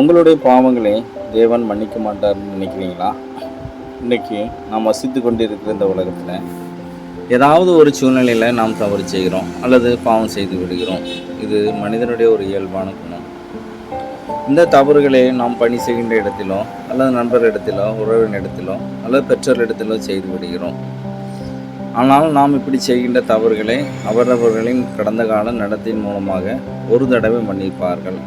உங்களுடைய பாவங்களை தேவன் மன்னிக்க மாட்டார்னு நினைக்கிறீங்களா? இன்றைக்கி நாம் வசித்து கொண்டிருக்கிற இந்த உலகத்தில் ஏதாவது ஒரு சூழ்நிலையில் நாம் தவறு செய்கிறோம் அல்லது பாவம் செய்து விடுகிறோம். இது மனிதனுடைய ஒரு இயல்பான குணம். இந்த தவறுகளை நாம் பணி செய்கின்ற இடத்திலோ அல்லது நண்பர்களிடத்திலோ உறவினிடத்திலோ அல்லது பெற்றோரிடத்திலோ செய்து விடுகிறோம். ஆனால் நாம் இப்படி செய்கின்ற தவறுகளை அவரவர்களின் கடந்த கால நடத்தையின் மூலமாக ஒரு தடவை மன்னிப்பார்கள்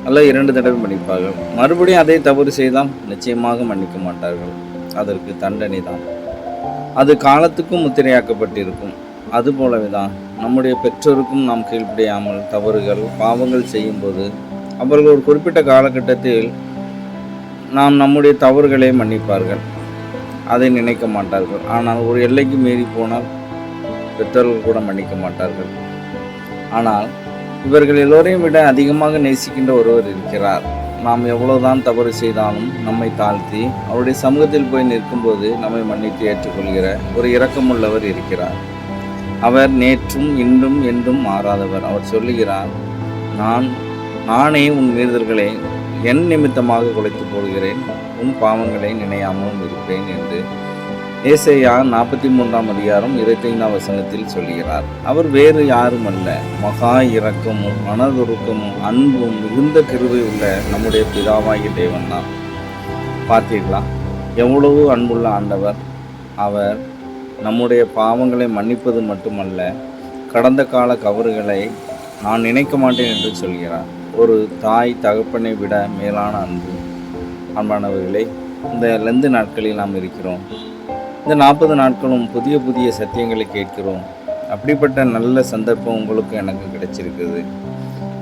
அல்ல 2 தடவை மன்னிப்பார்கள். மறுபடியும் அதே தவறு செய்தால் நிச்சயமாக மன்னிக்க மாட்டார்கள். அதற்கு தண்டனை தான். அது காலத்துக்கும் முத்திரையாக்கப்பட்டிருக்கும். அதுபோலவே தான் நம்முடைய பெற்றோருக்கும் நாம் கீழ்ப்படியாமல் தவறுகள் பாவங்கள் செய்யும்போது அவர்கள் ஒரு குறிப்பிட்ட காலகட்டத்தில் நாம் நம்முடைய தவறுகளை மன்னிப்பார்கள், அதை நினைக்க மாட்டார்கள். ஆனால் ஒரு எல்லைக்கு மீறி போனால் பெற்றோர்கள் கூட மன்னிக்க மாட்டார்கள். ஆனால் இவர்கள் எல்லோரையும் விட அதிகமாக நேசிக்கின்ற ஒருவர் இருக்கிறார். நாம் எவ்வளவுதான் தவறு செய்தாலும் நம்மை தாழ்த்தி அவருடைய சமூகத்தில் போய் நிற்கும்போது நம்மை மன்னித்து ஏற்றுக்கொள்கிற ஒரு இரக்கமுள்ளவர் இருக்கிறார். அவர் நேற்றும் இன்றும் என்றும் மாறாதவர். அவர் சொல்லுகிறார், நானே உன் மீறுதல்களை என் நிமித்தமாக குலைத்து போடுகிறேன், உன் பாவங்களை நினையாமலும் இருப்பேன் என்று ஏசாயா 43ஆம் அதிகாரம் 25ஆம் வசனத்தில் சொல்கிறார். அவர் வேறு யாரும் அல்ல, மகா இரக்கமும் மனதுருக்கமும் அன்பும் மிகுந்த கிருபை உள்ள நம்முடைய பிதாவாகிய தேவன் தான். பார்த்தீர்களா, எவ்வளவு அன்புள்ள ஆண்டவர்! அவர் நம்முடைய பாவங்களை மன்னிப்பது மட்டுமல்ல, கடந்த கால தவறுகளை நான் நினைக்க மாட்டேன் என்று சொல்கிறார். ஒரு தாய் தகப்பனை விட மேலான அன்பு. அன்பானவர்களே, இந்த லெந்து நாட்களில் நாம் இருக்கிறோம். இந்த 40 நாட்களும் புதிய புதிய சத்தியங்களை கேட்கிறோம். அப்படிப்பட்ட நல்ல சந்தர்ப்பம் உங்களுக்கு எனக்கு கிடைச்சிருக்குது.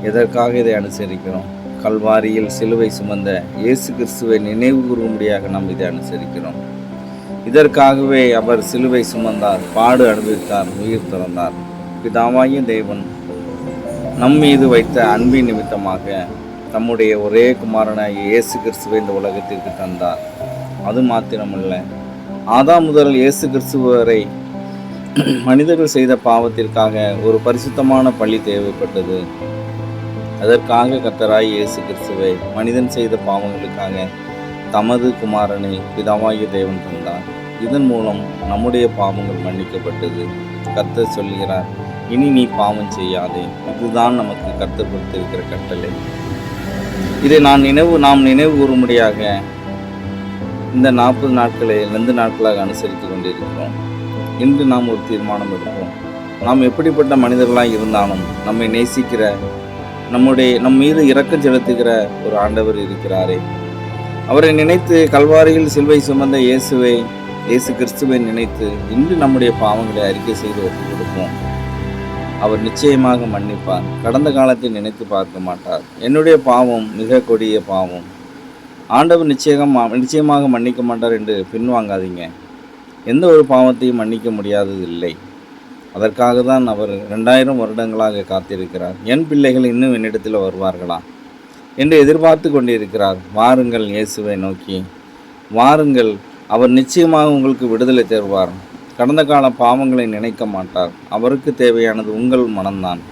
எதற்காக இதை அனுசரிக்கிறோம்? கல்வாரியில் சிலுவை சுமந்த இயேசு கிறிஸ்துவை நினைவு கூறும்படியாக நாம் இதை அனுசரிக்கிறோம். இதற்காகவே அவர் சிலுவை சுமந்தார், பாடு அனுபவித்தார், உயிர் துறந்தார். பிதாவாகிய தேவன் நம் மீது வைத்த அன்பின் நிமித்தமாக தம்முடைய ஒரே குமாரனாகிய இயேசு கிறிஸ்துவை இந்த உலகத்திற்கு தந்தார். அது மாத்திரமல்ல, ஆதாம் முதல் இயேசு கிறிஸ்து வரை மனிதர்கள் செய்த பாவத்திற்காக ஒரு பரிசுத்தமான பலி தேவைப்பட்டது. அதற்காக கர்த்தராய் இயேசு கிறிஸ்துவை மனிதன் செய்த பாவங்களுக்காக தமது குமாரனை பிதாவாகிய தேவன் தந்தார். இதன் மூலம் நம்முடைய பாவங்கள் மன்னிக்கப்பட்டது. கர்த்தர் சொல்கிறார், இனி நீ பாவம் செய்யாதே. இதுதான் நமக்கு கர்த்தர் கொடுத்திருக்கிற கட்டளை. இதை நாம் நினைவு கூறும்படியாக இந்த 40 நாட்களை 2 நாட்களாக அனுசரித்து கொண்டிருக்கிறோம். இன்று நாம் ஒரு தீர்மானம் எடுப்போம். நாம் எப்படிப்பட்ட மனிதர்களாக இருந்தாலும் நம்மை நேசிக்கிற, நம் மீது இரக்கம் செலுத்துகிற ஒரு ஆண்டவர் இருக்கிறாரே, அவரை நினைத்து கல்வாரியில் சிலுவை சுமந்த இயேசு கிறிஸ்துவை நினைத்து இன்று நம்முடைய பாவங்களை அறிக்கை செய்து ஒப்புக் கொடுப்போம். அவர் நிச்சயமாக மன்னிப்பார். கடந்த காலத்தை நினைத்து பார்க்க மாட்டார். என்னுடைய பாவம் மிக கொடிய பாவம், ஆண்டவர் நிச்சயமாக மன்னிக்க மாட்டார் என்று பின்வாங்காதீங்க. எந்த ஒரு பாவத்தையும் மன்னிக்க முடியாதது இல்லை. அதற்காக தான் அவர் 2000 வருடங்களாக காத்திருக்கிறார். என் பிள்ளைகள் இன்னும் என்னிடத்தில் வருவார்களா என்று எதிர்பார்த்து கொண்டிருக்கிறார். வாருங்கள், இயேசுவை நோக்கி வாருங்கள். அவர் நிச்சயமாக உங்களுக்கு விடுதலை தருவார். கடந்த கால பாவங்களை நினைக்க மாட்டார். அவருக்கு தேவையானது உங்கள் மனம்தான்.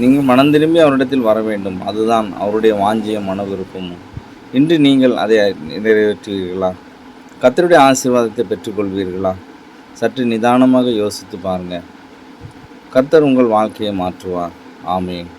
நீங்கள் மனம் திரும்பி அவரிடத்தில் வர வேண்டும். அதுதான் அவருடைய வாஞ்சிய மன விருப்பமும். இன்று நீங்கள் அதை நிறைவேற்றுவீர்களா? கர்த்தருடைய ஆசீர்வாதத்தை பெற்றுக்கொள்வீர்களா? சற்று நிதானமாக யோசித்து பாருங்கள். கர்த்தர் உங்கள் வாழ்க்கையை மாற்றுவார். ஆமென்.